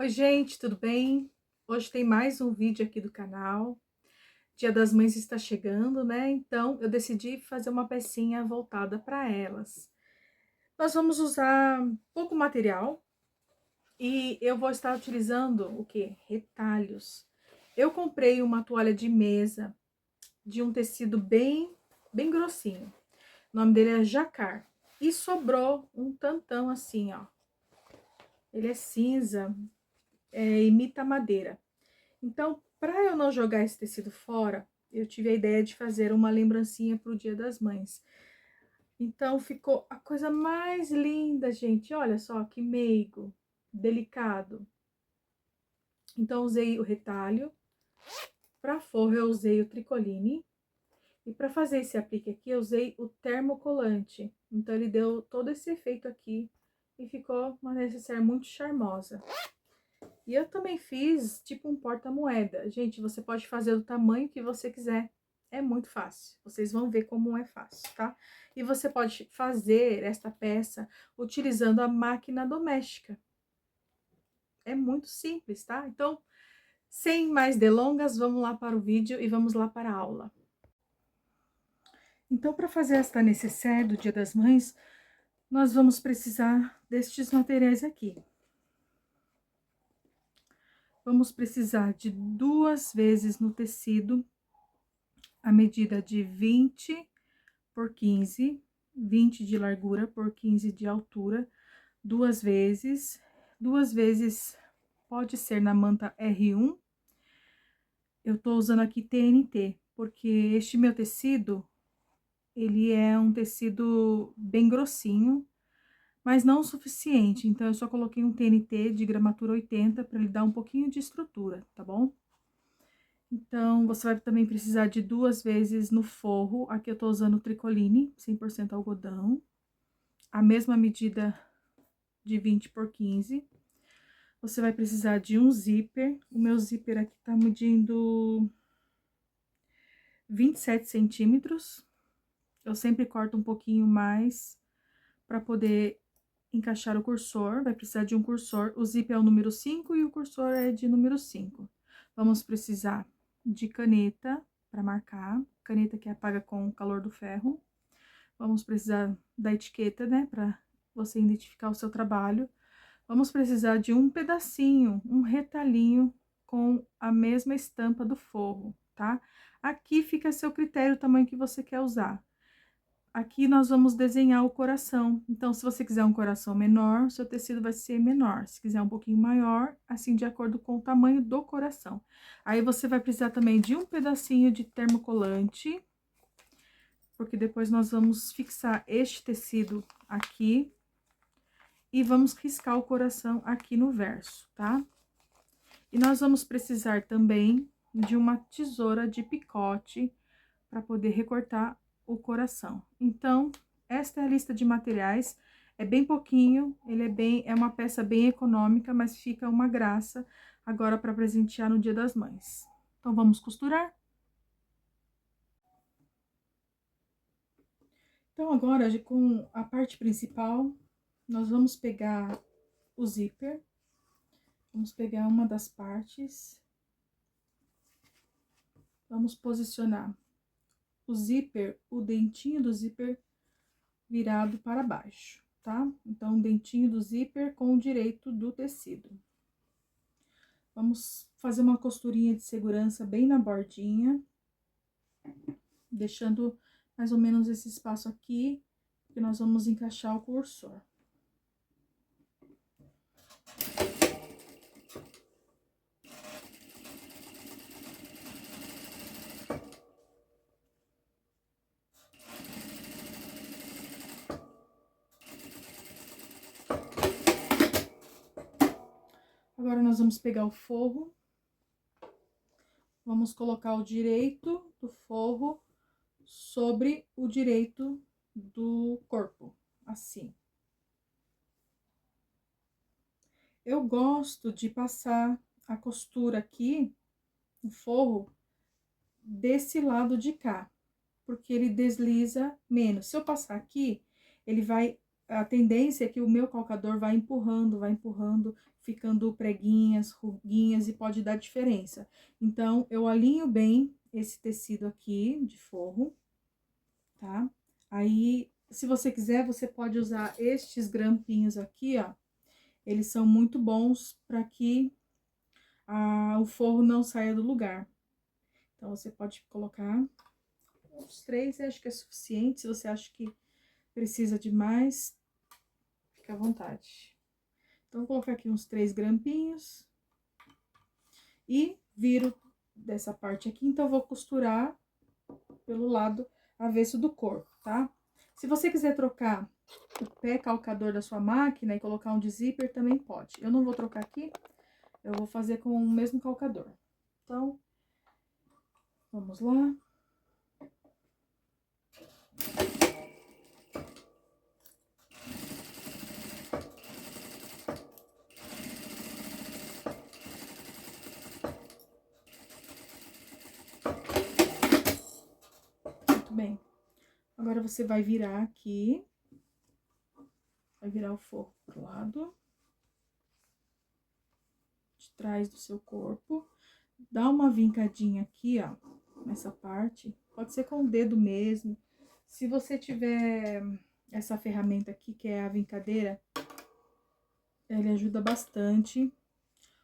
Oi, gente, tudo bem? Hoje tem mais um vídeo aqui do canal. Dia das Mães está chegando, né? Então, eu decidi fazer uma pecinha voltada para elas. Nós vamos usar pouco material e eu vou estar utilizando o quê? Retalhos. Eu comprei uma toalha de mesa de um tecido bem grossinho. O nome dele é Jacquard. E sobrou um tantão assim, ó. Ele é cinza, imita madeira. Então, para eu não jogar esse tecido fora, eu tive a ideia de fazer uma lembrancinha para o Dia das Mães. Então, ficou a coisa mais linda, gente. Olha só que meigo, delicado. Então, usei o retalho. Para forro, eu usei o tricoline. E para fazer esse aplique aqui, eu usei o termocolante. Então, ele deu todo esse efeito aqui e ficou uma necessaire muito charmosa. E eu também fiz tipo um porta-moeda. Gente, você pode fazer do tamanho que você quiser. É muito fácil. Vocês vão ver como é fácil, tá? E você pode fazer esta peça utilizando a máquina doméstica. É muito simples, tá? Então, sem mais delongas, vamos lá para o vídeo e vamos lá para a aula. Então, para fazer esta necessaire do Dia das Mães, nós vamos precisar destes materiais aqui. Vamos precisar de 2 vezes no tecido a medida de 20 por 15, 20 de largura por 15 de altura, 2 vezes pode ser na manta R1. Eu tô usando aqui TNT, porque este meu tecido, ele é um tecido bem grossinho, mas não o suficiente, então eu só coloquei um TNT de gramatura 80 para ele dar um pouquinho de estrutura, tá bom? Então, você vai também precisar de 2 vezes no forro. Aqui eu tô usando tricoline, 100% algodão. A mesma medida de 20 por 15. Você vai precisar de um zíper. O meu zíper aqui tá medindo 27 centímetros. Eu sempre corto um pouquinho mais para poder encaixar o cursor. Vai precisar de um cursor. O zíper é o número 5 e o cursor é de número 5. Vamos precisar de caneta para marcar, caneta que apaga com o calor do ferro. Vamos precisar da etiqueta, né, para você identificar o seu trabalho. Vamos precisar de um pedacinho, um retalhinho com a mesma estampa do forro, tá? Aqui fica a seu critério o tamanho que você quer usar. Aqui nós vamos desenhar o coração. Então, se você quiser um coração menor, o seu tecido vai ser menor. Se quiser um pouquinho maior, assim, de acordo com o tamanho do coração. Aí, você vai precisar também de um pedacinho de termocolante, porque depois nós vamos fixar este tecido aqui e vamos riscar o coração aqui no verso, tá? E nós vamos precisar também de uma tesoura de picote para poder recortar o coração. Então, esta é a lista de materiais. É bem pouquinho, é uma peça bem econômica, mas fica uma graça agora para presentear no Dia das Mães. Então, vamos costurar? Então, agora, com a parte principal, nós vamos pegar o zíper. Vamos pegar uma das partes. Vamos posicionar o zíper, o dentinho do zíper virado para baixo, tá? Então, o dentinho do zíper com o direito do tecido. Vamos fazer uma costurinha de segurança bem na bordinha, deixando mais ou menos esse espaço aqui, que nós vamos encaixar o cursor. Agora, nós vamos pegar o forro, vamos colocar o direito do forro sobre o direito do corpo, assim. Eu gosto de passar a costura aqui, o forro, desse lado de cá, porque ele desliza menos. Se eu passar aqui, ele vai a tendência é que o meu calcador vai empurrando, ficando preguinhas, ruguinhas e pode dar diferença. Então, eu alinho bem esse tecido aqui de forro, tá? Aí, se você quiser, você pode usar estes grampinhos aqui, ó. Eles são muito bons para que o forro não saia do lugar. Então, você pode colocar uns 3, acho que é suficiente. Se você acha que precisa de mais, fica à vontade. Então, vou colocar aqui uns 3 grampinhos. E viro dessa parte aqui, então, vou costurar pelo lado avesso do corpo, tá? Se você quiser trocar o pé calcador da sua máquina e colocar um de zíper, também pode. Eu não vou trocar aqui, eu vou fazer com o mesmo calcador. Então, vamos lá. Muito bem. Agora, você vai virar aqui. Vai virar o forro pro lado de trás do seu corpo. Dá uma vincadinha aqui, ó, nessa parte. Pode ser com o dedo mesmo. Se você tiver essa ferramenta aqui, que é a vincadeira, ele ajuda bastante.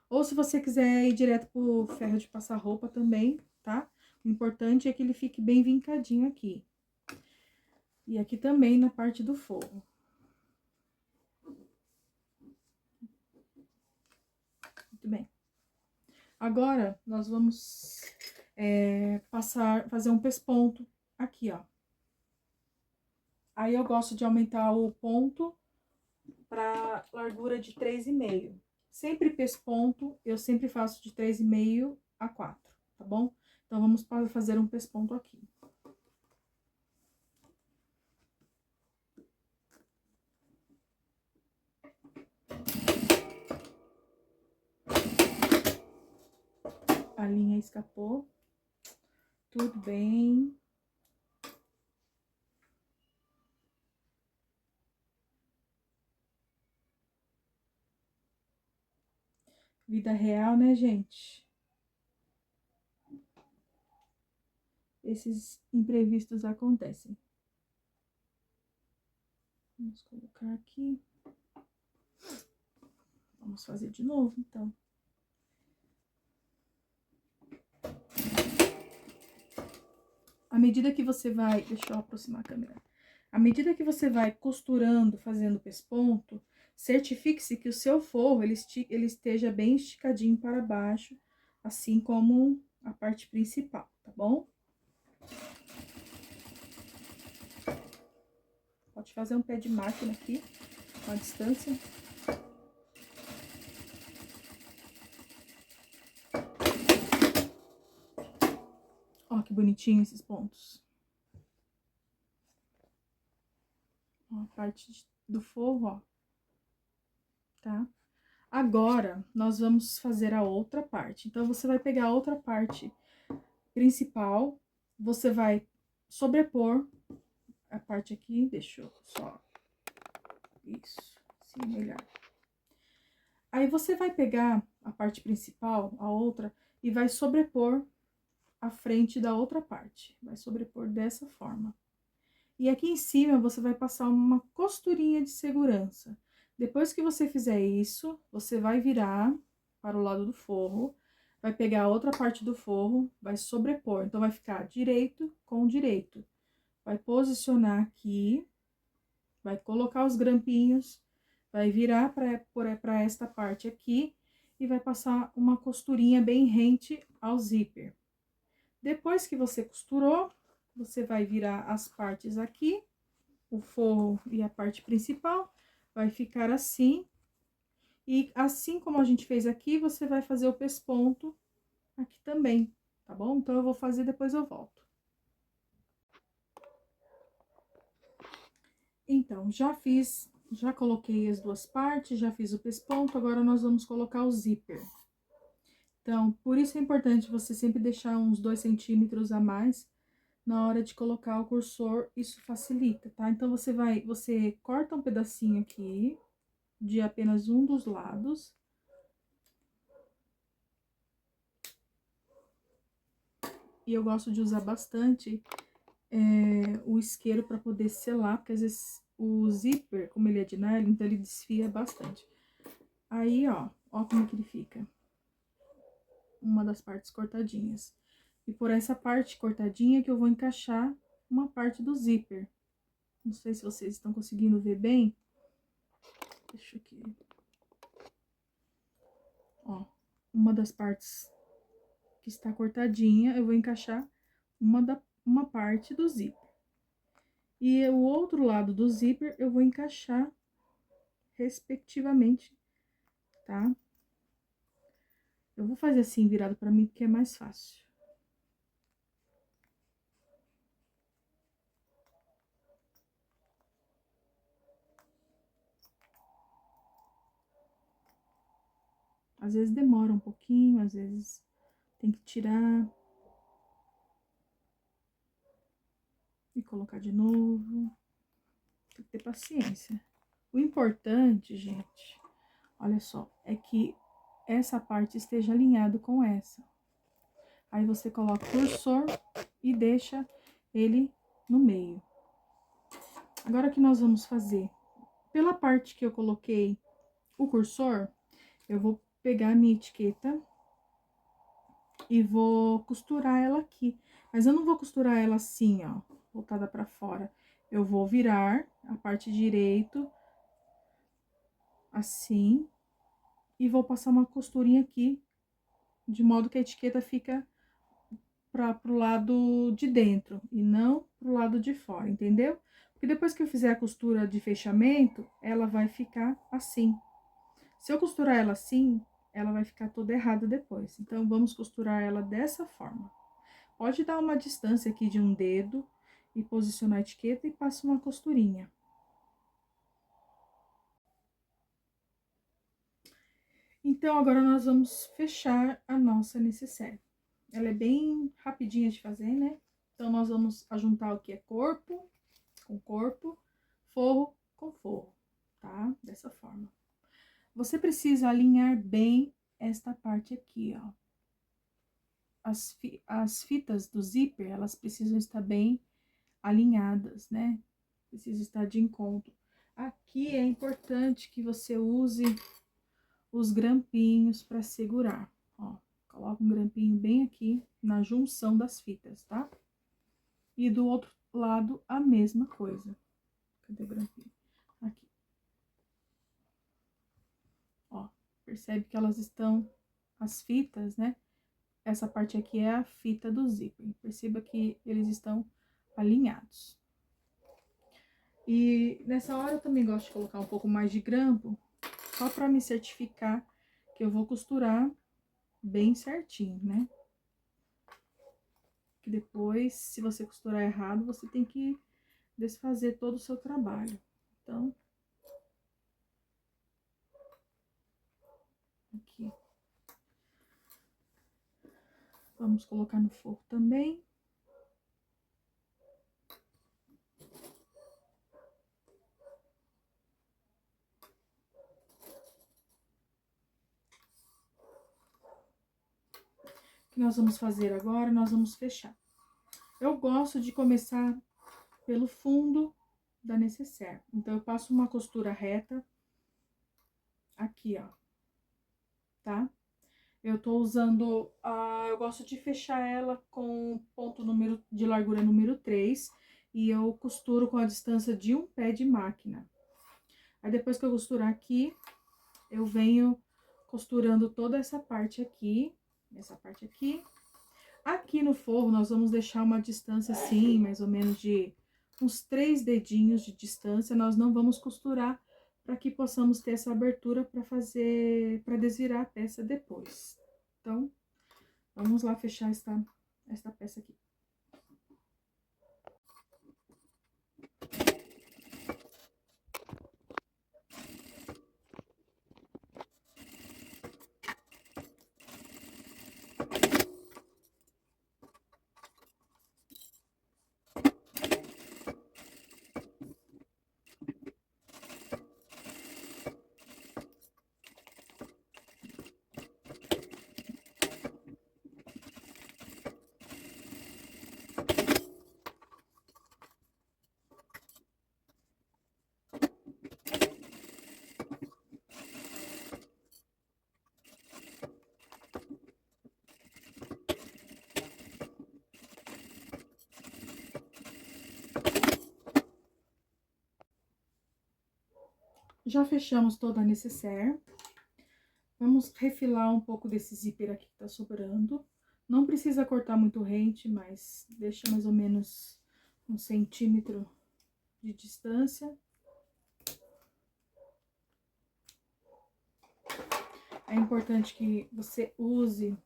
Ou se você quiser ir direto pro ferro de passar roupa também, tá? O importante é que ele fique bem vincadinho aqui. E aqui também na parte do forro. Muito bem. Agora, nós vamos fazer um pesponto aqui, ó. Aí, eu gosto de aumentar o ponto para largura de 3,5. Sempre pesponto, eu sempre faço de 3,5 a 4, tá bom? Então, vamos fazer um pesponto aqui. A linha escapou. Tudo bem. Vida real, né, gente? Esses imprevistos acontecem. Vamos colocar aqui. Vamos fazer de novo, então. À medida que você vai... Deixa eu aproximar a câmera. À medida que você vai costurando, fazendo pesponto, certifique-se que o seu forro, ele esteja bem esticadinho para baixo, assim como a parte principal, tá bom? Pode fazer um pé de máquina aqui, com a distância. Ó, que bonitinho esses pontos. Ó, a parte do forro, ó. Tá? Agora, nós vamos fazer a outra parte. Então, você vai pegar a outra parte principal, você vai sobrepor a parte aqui, deixa eu só... Isso, assim, melhor. Aí, você vai pegar a parte principal, a outra, e vai sobrepor a frente da outra parte. Vai sobrepor dessa forma. E aqui em cima, você vai passar uma costurinha de segurança. Depois que você fizer isso, você vai virar para o lado do forro, vai pegar a outra parte do forro, vai sobrepor. Então, vai ficar direito com direito. Vai posicionar aqui, vai colocar os grampinhos, vai virar para esta parte aqui e vai passar uma costurinha bem rente ao zíper. Depois que você costurou, você vai virar as partes aqui, o forro e a parte principal, vai ficar assim. E assim como a gente fez aqui, você vai fazer o pesponto aqui também, tá bom? Então, eu vou fazer, depois eu volto. Então, já coloquei as duas partes, já fiz o pesponto, agora nós vamos colocar o zíper. Então, por isso é importante você sempre deixar uns 2 centímetros a mais, na hora de colocar o cursor, isso facilita, tá? Então, você corta um pedacinho aqui, de apenas um dos lados. E eu gosto de usar bastante o isqueiro para poder selar, porque às vezes o zíper, como ele é de nylon, então ele desfia bastante. Aí, ó como que ele fica. Uma das partes cortadinhas. E por essa parte cortadinha que eu vou encaixar uma parte do zíper. Não sei se vocês estão conseguindo ver bem. Deixa aqui. Ó, uma das partes que está cortadinha, eu vou encaixar uma parte do zíper. E o outro lado do zíper eu vou encaixar respectivamente, tá? Eu vou fazer assim, virado pra mim, porque é mais fácil. Às vezes demora um pouquinho, às vezes tem que tirar e colocar de novo. Tem que ter paciência. O importante, gente, olha só, é que essa parte esteja alinhado com essa. Aí você coloca o cursor e deixa ele no meio. Agora o que nós vamos fazer? Pela parte que eu coloquei o cursor, eu vou pegar a minha etiqueta e vou costurar ela aqui. Mas eu não vou costurar ela assim, ó, voltada pra fora. Eu vou virar a parte direito, assim, e vou passar uma costurinha aqui, de modo que a etiqueta fica pro lado de dentro e não pro lado de fora, entendeu? Porque depois que eu fizer a costura de fechamento, ela vai ficar assim. Se eu costurar ela assim, ela vai ficar toda errada depois. Então, vamos costurar ela dessa forma. Pode dar uma distância aqui de um dedo e posicionar a etiqueta e passa uma costurinha. Então, agora nós vamos fechar a nossa necessaire. Ela é bem rapidinha de fazer, né? Então, nós vamos ajuntar o que é corpo com corpo, forro com forro, tá? Dessa forma. Você precisa alinhar bem esta parte aqui, ó. As fitas do zíper, elas precisam estar bem alinhadas, né? Precisa estar de encontro. Aqui é importante que você use os grampinhos para segurar, ó. Coloca um grampinho bem aqui na junção das fitas, tá? E do outro lado, a mesma coisa. Cadê o grampinho? Aqui. Ó, percebe que elas estão, as fitas, né? Essa parte aqui é a fita do zíper. Perceba que eles estão alinhados. E nessa hora eu também gosto de colocar um pouco mais de grampo, só para me certificar que eu vou costurar bem certinho, né? Que depois, se você costurar errado, você tem que desfazer todo o seu trabalho. Então, aqui. Vamos colocar no forro também. O que nós vamos fazer agora? Nós vamos fechar. Eu gosto de começar pelo fundo da necessaire. Então, eu passo uma costura reta aqui, ó, tá? Eu tô usando, eu gosto de fechar ela com ponto de largura número 3 e eu costuro com a distância de um pé de máquina. Aí, depois que eu costurar aqui, eu venho costurando toda essa parte aqui, essa parte aqui. Aqui no forro, nós vamos deixar uma distância assim, mais ou menos de uns 3 dedinhos de distância. Nós não vamos costurar para que possamos ter essa abertura para desvirar a peça depois. Então, vamos lá fechar esta peça aqui. Já fechamos toda a necessaire. Vamos refilar um pouco desse zíper aqui que tá sobrando. Não precisa cortar muito rente, mas deixa mais ou menos 1 centímetro de distância. É importante que você use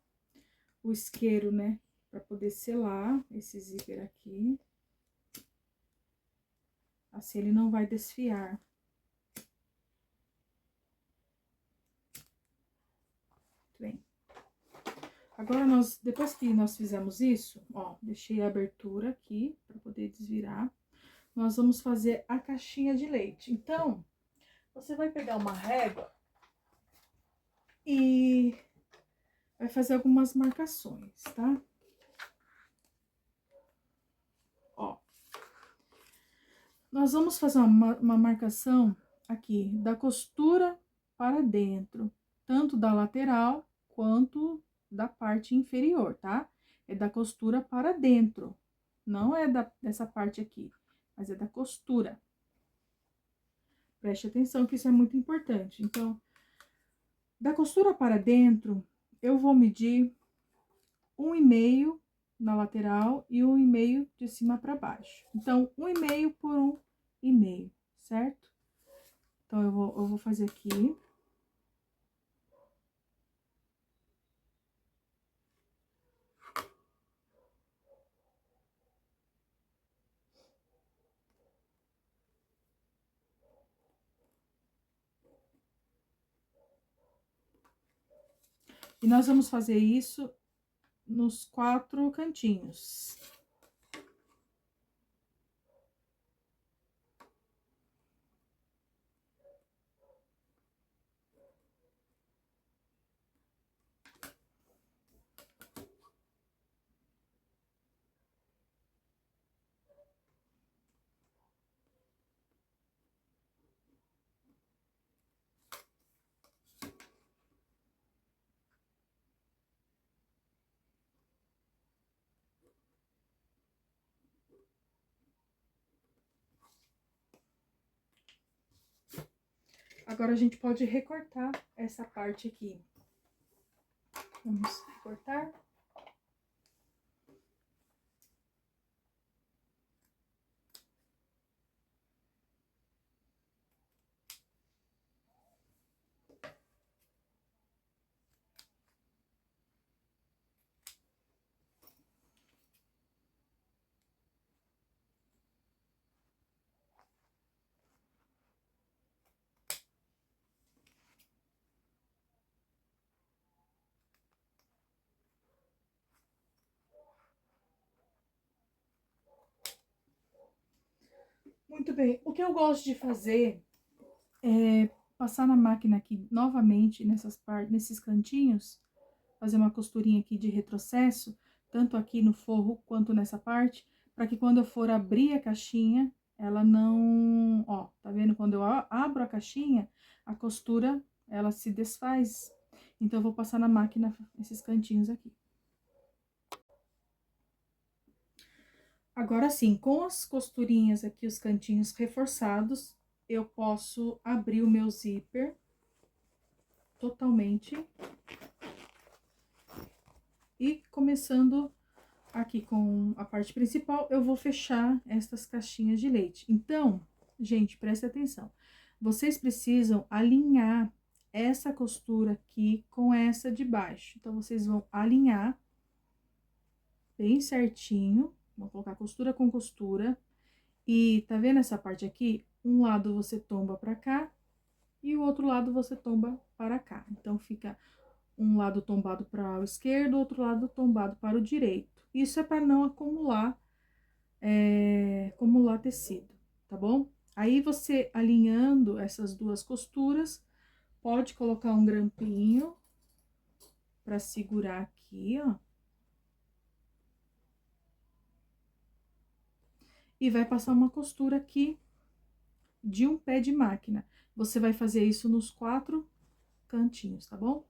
o isqueiro, né, para poder selar esse zíper aqui. Assim ele não vai desfiar. Bem. Agora, depois que nós fizemos isso, ó, deixei a abertura aqui para poder desvirar. Nós vamos fazer a caixinha de leite. Então, você vai pegar uma régua e vai fazer algumas marcações, tá? Ó, nós vamos fazer uma marcação aqui da costura para dentro, tanto da lateral quanto da parte inferior, tá? É da costura para dentro, não é dessa parte aqui, mas é da costura. Preste atenção que isso é muito importante. Então, da costura para dentro, eu vou medir 1,5 na lateral e 1,5 de cima para baixo. Então, 1,5 por 1,5, certo? Então, eu vou fazer aqui. E nós vamos fazer isso nos 4 cantinhos. Agora, a gente pode recortar essa parte aqui. Vamos recortar. Muito bem. O que eu gosto de fazer é passar na máquina aqui novamente nesses cantinhos, fazer uma costurinha aqui de retrocesso, tanto aqui no forro quanto nessa parte, para que quando eu for abrir a caixinha, ela não, ó, tá vendo? Quando eu abro a caixinha, a costura, ela se desfaz. Então, eu vou passar na máquina esses cantinhos aqui. Agora sim, com as costurinhas aqui, os cantinhos reforçados, eu posso abrir o meu zíper totalmente. E começando aqui com a parte principal, eu vou fechar estas caixinhas de leite. Então, gente, preste atenção. Vocês precisam alinhar essa costura aqui com essa de baixo. Então, vocês vão alinhar bem certinho. Vou colocar costura com costura. E tá vendo essa parte aqui? Um lado você tomba pra cá e o outro lado você tomba para cá. Então, fica um lado tombado para o esquerdo, outro lado tombado para o direito. Isso é para não acumular, acumular tecido, tá bom? Aí, você alinhando essas duas costuras, pode colocar um grampinho para segurar aqui, ó. E vai passar uma costura aqui de um pé de máquina. Você vai fazer isso nos 4 cantinhos, tá bom?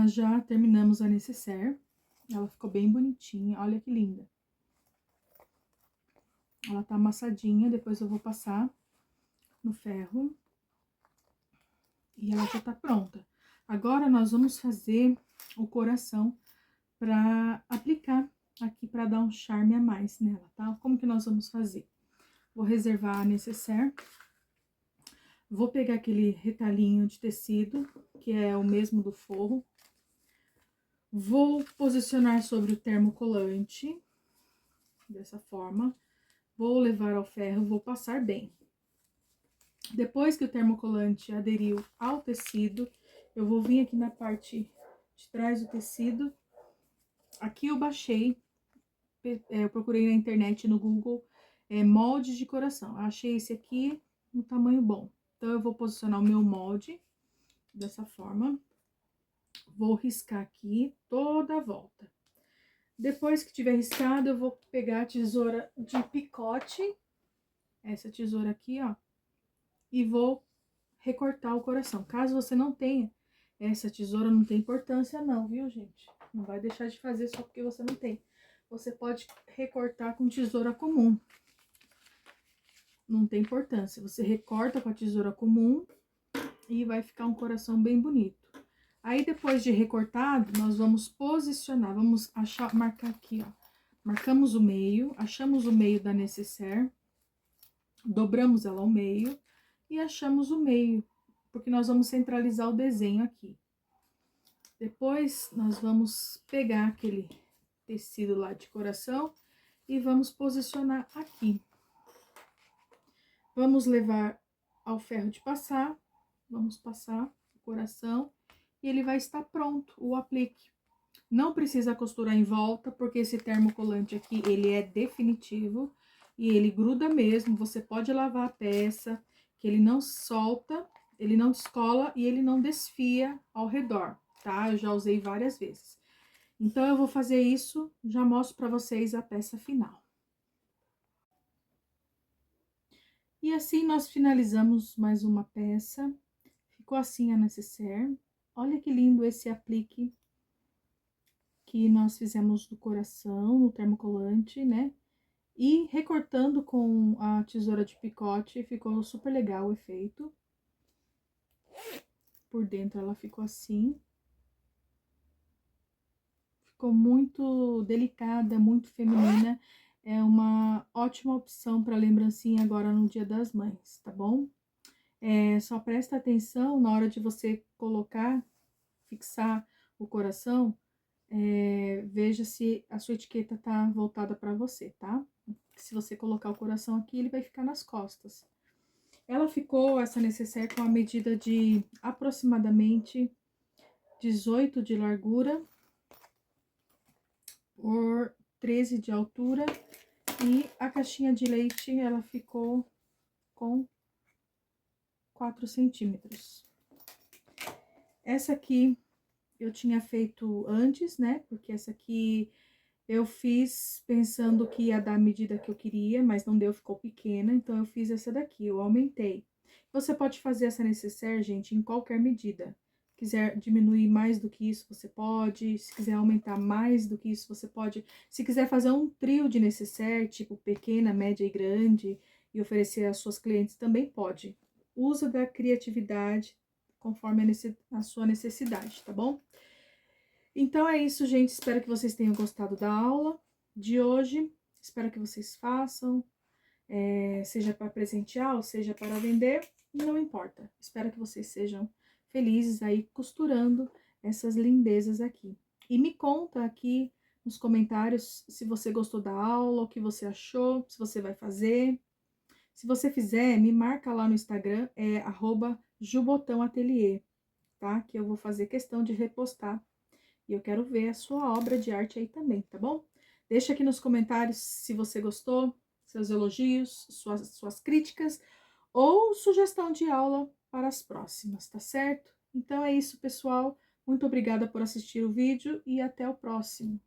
nós já terminamos a necessaire. Ela ficou bem bonitinha, olha que linda. Ela tá amassadinha, depois eu vou passar no ferro. E ela já tá pronta. Agora, nós vamos fazer o coração pra aplicar aqui, pra dar um charme a mais nela, tá? Como que nós vamos fazer? Vou reservar a necessaire. Vou pegar aquele retalhinho de tecido, que é o mesmo do forro. Vou posicionar sobre o termocolante, dessa forma. Vou levar ao ferro, vou passar bem. Depois que o termocolante aderiu ao tecido, eu vou vir aqui na parte de trás do tecido. Aqui eu baixei, eu procurei na internet, no Google, molde de coração. Eu achei esse aqui no tamanho bom. Então, eu vou posicionar o meu molde dessa forma. Vou riscar aqui toda a volta. Depois que tiver riscado, eu vou pegar a tesoura de picote, essa tesoura aqui, ó, e vou recortar o coração. Caso você não tenha, essa tesoura não tem importância não, viu, gente? Não vai deixar de fazer só porque você não tem. Você pode recortar com tesoura comum. Não tem importância. Você recorta com a tesoura comum e vai ficar um coração bem bonito. Aí, depois de recortado, nós vamos posicionar, vamos achar, marcar aqui, ó. Marcamos o meio, achamos o meio da necessaire, dobramos ela ao meio e achamos o meio, porque nós vamos centralizar o desenho aqui. Depois, nós vamos pegar aquele tecido lá de coração e vamos posicionar aqui. Vamos levar ao ferro de passar, vamos passar o coração e ele vai estar pronto, o aplique. Não precisa costurar em volta, porque esse termocolante aqui, ele é definitivo e ele gruda mesmo. Você pode lavar a peça, que ele não solta, ele não descola e ele não desfia ao redor, tá? Eu já usei várias vezes. Então, eu vou fazer isso, já mostro pra vocês a peça final. E assim, nós finalizamos mais uma peça. Ficou assim a necessaire. Olha que lindo esse aplique que nós fizemos do coração, no termocolante, né? E recortando com a tesoura de picote, ficou super legal o efeito. Por dentro ela ficou assim. Ficou muito delicada, muito feminina. É uma ótima opção para lembrancinha agora no Dia das Mães, tá bom? Só presta atenção na hora de você colocar, fixar o coração, veja se a sua etiqueta tá voltada para você, tá? Se você colocar o coração aqui, ele vai ficar nas costas. Ela ficou, essa necessaire, com a medida de aproximadamente 18 de largura por 13 de altura. E a caixinha de leite, ela ficou com 4 centímetros. Essa aqui eu tinha feito antes, né? Porque essa aqui eu fiz pensando que ia dar a medida que eu queria, mas não deu, ficou pequena. Então, eu fiz essa daqui, eu aumentei. Você pode fazer essa necessaire, gente, em qualquer medida. Se quiser diminuir mais do que isso, você pode. Se quiser aumentar mais do que isso, você pode. Se quiser fazer um trio de necessaire, tipo pequena, média e grande, e oferecer às suas clientes, também pode. Usa da criatividade conforme a sua necessidade, tá bom? Então, é isso, gente. Espero que vocês tenham gostado da aula de hoje. Espero que vocês façam, seja para presentear ou seja para vender, não importa. Espero que vocês sejam felizes aí costurando essas lindezas aqui. E me conta aqui nos comentários se você gostou da aula, o que você achou, se você vai fazer. Se você fizer, me marca lá no Instagram, @jubotãoatelier, tá? Que eu vou fazer questão de repostar. E eu quero ver a sua obra de arte aí também, tá bom? Deixa aqui nos comentários se você gostou, seus elogios, suas críticas ou sugestão de aula para as próximas, tá certo? Então é isso, pessoal. Muito obrigada por assistir o vídeo e até o próximo.